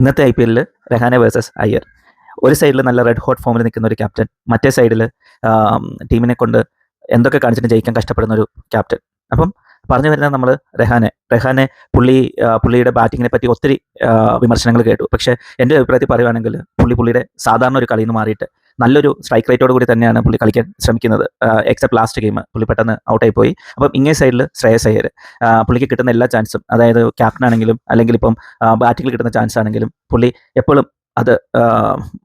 ഇന്നത്തെ IPL Rahane versus Iyer. ഒരു സൈഡിൽ നല്ല റെഡ് ഹോട്ട് ഫോമിൽ നിൽക്കുന്ന ഒരു ക്യാപ്റ്റൻ, മറ്റേ സൈഡിൽ ടീമിനെ കൊണ്ട് എന്തൊക്കെ കാണിച്ചിട്ട് ജയിക്കാൻ കഷ്ടപ്പെടുന്ന ഒരു ക്യാപ്റ്റൻ. അപ്പം പറഞ്ഞു വരുന്നത് നമ്മൾ രഹാനെ പുള്ളിയുടെ ബാറ്റിങ്ങിനെ പറ്റി ഒത്തിരി വിമർശനങ്ങൾ കേട്ടു. പക്ഷേ എൻ്റെ അഭിപ്രായത്തിൽ പറയുകയാണെങ്കിൽ പുള്ളിയുടെ സാധാരണ ഒരു കളിയിൽ നിന്ന് മാറിയിട്ട് നല്ലൊരു സ്ട്രൈക്ക് റേറ്റോട് കൂടി തന്നെയാണ് പുള്ളി കളിക്കാൻ ശ്രമിക്കുന്നത്. എക്സെപ്റ്റ് ലാസ്റ്റ് ഗെയിം പുള്ളി പെട്ടെന്ന് ഔട്ടായി പോയി. അപ്പം ഇങ്ങേ സൈഡിൽ ശ്രേയസ് അയ്യർ, പുള്ളിക്ക് കിട്ടുന്ന എല്ലാ ചാൻസും, അതായത് ക്യാപ്റ്റൻ ആണെങ്കിലും അല്ലെങ്കിൽ ഇപ്പം ബാറ്റിങ്ങിൽ കിട്ടുന്ന ചാൻസ് ആണെങ്കിലും പുള്ളി എപ്പോഴും അത്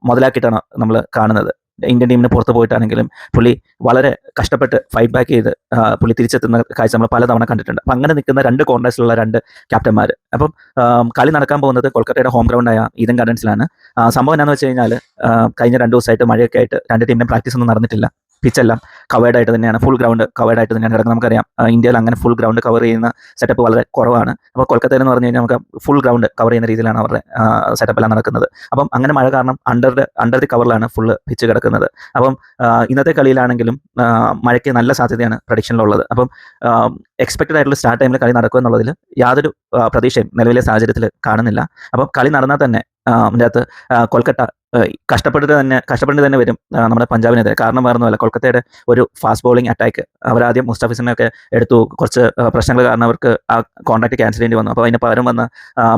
മുതലാക്കിയിട്ടാണ് നമ്മൾ കാണുന്നത്. ഇന്ത്യൻ ടീമിന് പുറത്ത് പോയിട്ടാണെങ്കിലും പുള്ളി വളരെ കഷ്ടപ്പെട്ട് ഫൈറ്റ് ബാക്ക് ചെയ്ത് പുള്ളി തിരിച്ചെത്തുന്ന കാഴ്ച നമ്മൾ പലതവണ കണ്ടിട്ടുണ്ട്. അപ്പം അങ്ങനെ നിൽക്കുന്ന രണ്ട് കോർണേഴ്സിലുള്ള രണ്ട് ക്യാപ്റ്റന്മാർ. അപ്പം കളി നടക്കാൻ പോകുന്നത് കൊൽക്കത്തയുടെ ഹോം ഗ്രൗണ്ടായ ഈഡൻ ഗാർഡൻസിലാണ്. സംഭവം എന്താണെന്ന് വെച്ച് കഴിഞ്ഞാൽ കഴിഞ്ഞ 2 ദിവസമായിട്ട് മഴയൊക്കെ ആയിട്ട് രണ്ട് ടീമിനും പ്രാക്ടീസ് ഒന്നും നടന്നിട്ടില്ല. പിച്ചെല്ലാം കവേർഡായിട്ട് തന്നെയാണ്, ഫുൾ ഗ്രൗണ്ട് കവേർഡായിട്ട് തന്നെയാണ് കിടക്കുന്നത്. നമുക്കറിയാം ഇന്ത്യയിൽ അങ്ങനെ ഫുൾ ഗ്രൗണ്ട് കവർ ചെയ്യുന്ന സെറ്റപ്പ് വളരെ കുറവാണ്. അപ്പോൾ കൊൽക്കത്തയിൽ എന്ന് പറഞ്ഞു കഴിഞ്ഞാൽ നമുക്ക് ഫുൾ ഗ്രൗണ്ട് കവർ ചെയ്യുന്ന രീതിയിലാണ് അവരുടെ സെറ്റപ്പെല്ലാം നടക്കുന്നത്. അപ്പം അങ്ങനെ മഴ കാരണം അണ്ടർ ദി കവറിലാണ് ഫുൾ പിച്ച് കിടക്കുന്നത്. അപ്പം ഇന്നത്തെ കളിയിലാണെങ്കിലും മഴയ്ക്ക് നല്ല സാധ്യതയാണ് പ്രഡിക്ഷനിലുള്ളത്. അപ്പം എക്സ്പെക്റ്റഡ് ആയിട്ടുള്ള സ്റ്റാർട്ട് ടൈമിൽ കളി നടക്കുക എന്നുള്ളതിൽ യാതൊരു പ്രതീക്ഷയും നിലവിലെ സാഹചര്യത്തിൽ കാണുന്നില്ല. അപ്പം കളി നടന്നാൽ തന്നെ അതിൻ്റെ അകത്ത് കൊൽക്കത്ത കഷ്ടപ്പെട്ട് തന്നെ വരും നമ്മുടെ പഞ്ചാബിനെതിരെ. കാരണം വേറൊന്നുമല്ല, കൊൽക്കത്തയുടെ ഒരു ഫാസ്റ്റ് ബോളിംഗ് അറ്റാക്ക്. അവരാദ്യം മുസ്തഫിസിനെയൊക്കെ എടുത്തു, കുറച്ച് പ്രശ്നങ്ങൾ കാരണം അവർക്ക് ആ കോൺട്രാക്ട് ക്യാൻസൽ ചെയ്യേണ്ടി വന്നു. അപ്പോൾ അതിന് പകരം വന്ന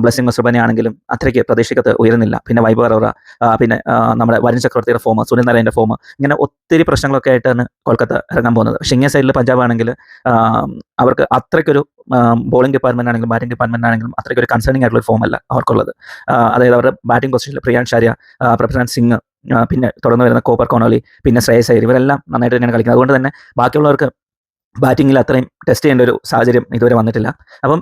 ബ്ലെസ്സിംഗ് മുസ്തഫനെ ആണെങ്കിലും അത്രയ്ക്ക് പ്രതീക്ഷയ്ക്കത്ത് ഉയരുന്നില്ല. പിന്നെ വൈഭവ് അറോറ, പിന്നെ നമ്മുടെ വരുൺ ചക്രവർത്തിയുടെ ഫോം, സുനിൽ നാരായണൻ്റെ ഫോം, ഇങ്ങനെ ഒത്തിരി പ്രശ്നങ്ങളൊക്കെ ആയിട്ടാണ് കൊൽക്കത്ത ഇറങ്ങാൻ പോകുന്നത്. പക്ഷേ ഇങ്ങേ സൈഡിൽ പഞ്ചാബ് ആണെങ്കിൽ അവർക്ക് അത്രയ്ക്കൊരു ബോളിംഗ് ഡിപ്പാർട്ട്മെന്റ് ആണെങ്കിലും ബാറ്റിംഗ് ഡിപ്പാർട്ട്മെന്റ് ആണെങ്കിലും അത്രയ്ക്കൊരു കൺസേണിംഗ് ആയിട്ടുള്ള ഒരു ഫോം അല്ല അവർക്കുള്ളത്. അതായത് അവരുടെ ബാറ്റിംഗ് പൊസിഷനിൽ പ്രിയാൻഷ് ആര്യ, പ്രഭ്രാൻ സിംഗ്, പിന്നെ തുടർന്ന് വരുന്ന കോപ്പർ കോണോലി, പിന്നെ ശ്രേയസ് അയ്യർ, ഇവരെല്ലാം നന്നായിട്ട് തന്നെയാണ് കളിക്കുന്നത്. അതുകൊണ്ട് തന്നെ ബാക്കിയുള്ളവർക്ക് ബാറ്റിങ്ങിൽ അത്രയും ടെസ്റ്റ് ചെയ്യേണ്ട ഒരു സാഹചര്യം ഇതുവരെ വന്നിട്ടില്ല. അപ്പം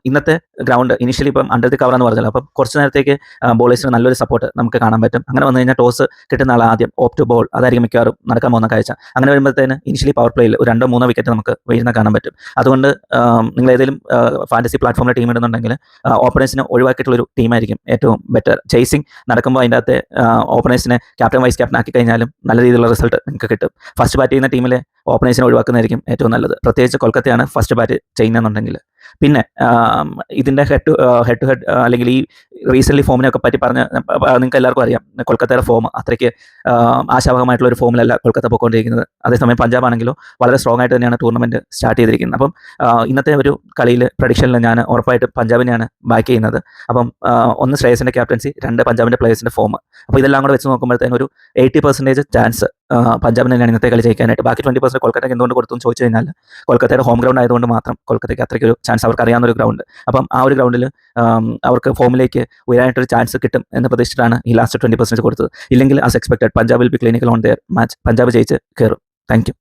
ഇന്നത്തെ ഗ്രൗണ്ട് ഇനിഷ്യലി ഇപ്പം അണ്ടർ ദി കവർ എന്ന് പറഞ്ഞല്ലോ. അപ്പം കുറച്ച് നേരത്തേക്ക് ബോളേഴ്സിന് നല്ലൊരു സപ്പോർട്ട് നമുക്ക് കാണാൻ പറ്റും. അങ്ങനെ വന്നു കഴിഞ്ഞാൽ ടോസ് കിട്ടുന്ന ആൾ ആദ്യം ഓഫ് ടു ബോൾ, അതായിരിക്കും മിക്കവാറും നടക്കാൻ പോകുന്ന കാഴ്ച. അങ്ങനെ വരുമ്പോഴത്തേന് ഇനിഷ്യലി പവർ പ്ലേയിൽ ഒരു 2-3 വിക്കറ്റ് നമുക്ക് വീഴുന്ന കാണാൻ പറ്റും. അതുകൊണ്ട് നിങ്ങൾ ഏതെങ്കിലും ഫാൻറ്റസി പ്ലാറ്റ്ഫോമിൽ ടീം ഇടുന്നുണ്ടെങ്കിൽ ഓപ്പണേഴ്സിനെ ഒഴിവാക്കിയിട്ടുള്ളൊരു ടീമായിരിക്കും ഏറ്റവും ബെറ്റർ. ചേസിങ് നടക്കുമ്പോൾ അതിൻ്റെ അകത്ത് ഓപ്പണേഴ്സിനെ ക്യാപ്റ്റൻ വൈസ് ക്യാപ്റ്റൻ ആക്കി കഴിഞ്ഞാലും നല്ല രീതിയിലുള്ള റിസൾട്ട് നിങ്ങൾക്ക് കിട്ടും. ഫസ്റ്റ് ബാറ്റ് ചെയ്യുന്ന ടീമിലെ ഓപ്പണേഴ്സിനെ ഒഴിവാക്കുന്നതായിരിക്കും ഏറ്റവും നല്ലത്, പ്രത്യേകിച്ച് കൊൽക്കത്തയാണ് ഫസ്റ്റ് ബാറ്റ് ചെയ്യുന്നതെന്നുണ്ടെങ്കിൽ. പിന്നെ ഇതിൻ്റെ ഹെഡ് ടു ഹെഡ് അല്ലെങ്കിൽ ഈ റീസെൻ്റ്ലി ഫോമിനെയൊക്കെ പറ്റി പറഞ്ഞ് നിങ്ങൾക്ക് എല്ലാവർക്കും അറിയാം, കൊൽക്കത്തയുടെ ഫോം അത്രയ്ക്ക് ആശാവഹമായിട്ടുള്ള ഒരു ഫോമിലല്ല കൊൽക്കത്ത പോയിക്കൊണ്ടിരിക്കുന്നത്. അതേസമയം പഞ്ചാബ് ആണെങ്കിലും വളരെ സ്ട്രോങ് ആയിട്ട് തന്നെയാണ് ടൂർണമെൻറ്റ് സ്റ്റാർട്ട് ചെയ്തിരിക്കുന്നത്. അപ്പം ഇന്നത്തെ ഒരു കളിയിൽ പ്രഡിക്ഷനിൽ ഞാൻ ഉറപ്പായിട്ടും പഞ്ചാബിനെയാണ് ബാക്ക് ചെയ്യുന്നത്. അപ്പം 1 ശ്രേയസിൻ്റെ ക്യാപ്റ്റൻസി, 2 പഞ്ചാബിൻ്റെ പ്ലേയേഴ്സിൻ്റെ ഫോം. അപ്പോൾ ഇതെല്ലാം കൂടെ വെച്ച് നോക്കുമ്പോഴത്തേനും ഒരു 80% ചാൻസ് പഞ്ചാബിന് തന്നെയാണ് ഇന്നത്തെ കളി ജയിക്കാനായിട്ട്. ബാക്കി 20% കൊൽക്കത്തയ്ക്ക് എന്തുകൊണ്ട് കൊടുത്തു എന്ന് ചോദിച്ചു കഴിഞ്ഞാൽ കൊൽക്കത്തയുടെ ഹോം ഗ്രൗണ്ട് ആയതുകൊണ്ട് മാത്രം കൊൽക്കത്തയ്ക്ക് അത്രയ്ക്കൊരു ചാൻസ് അവർക്ക് അറിയാവുന്നൊരു ഗ്രൗണ്ട്. അപ്പം ആ ഒരു ഗ്രൗണ്ടിൽ അവർക്ക് ഫോമിലേക്ക് ഉയരാനായിട്ടൊരു ചാൻസ് കിട്ടും എന്ന് പ്രതീക്ഷിച്ചിട്ടാണ് ഈ ലാസ്റ്റ് 20% കൊടുത്തത്. ഇല്ലെങ്കിൽ as expected Punjab will be clinical on their match. Punjab ജയിച്ച് കയറും. Thank you.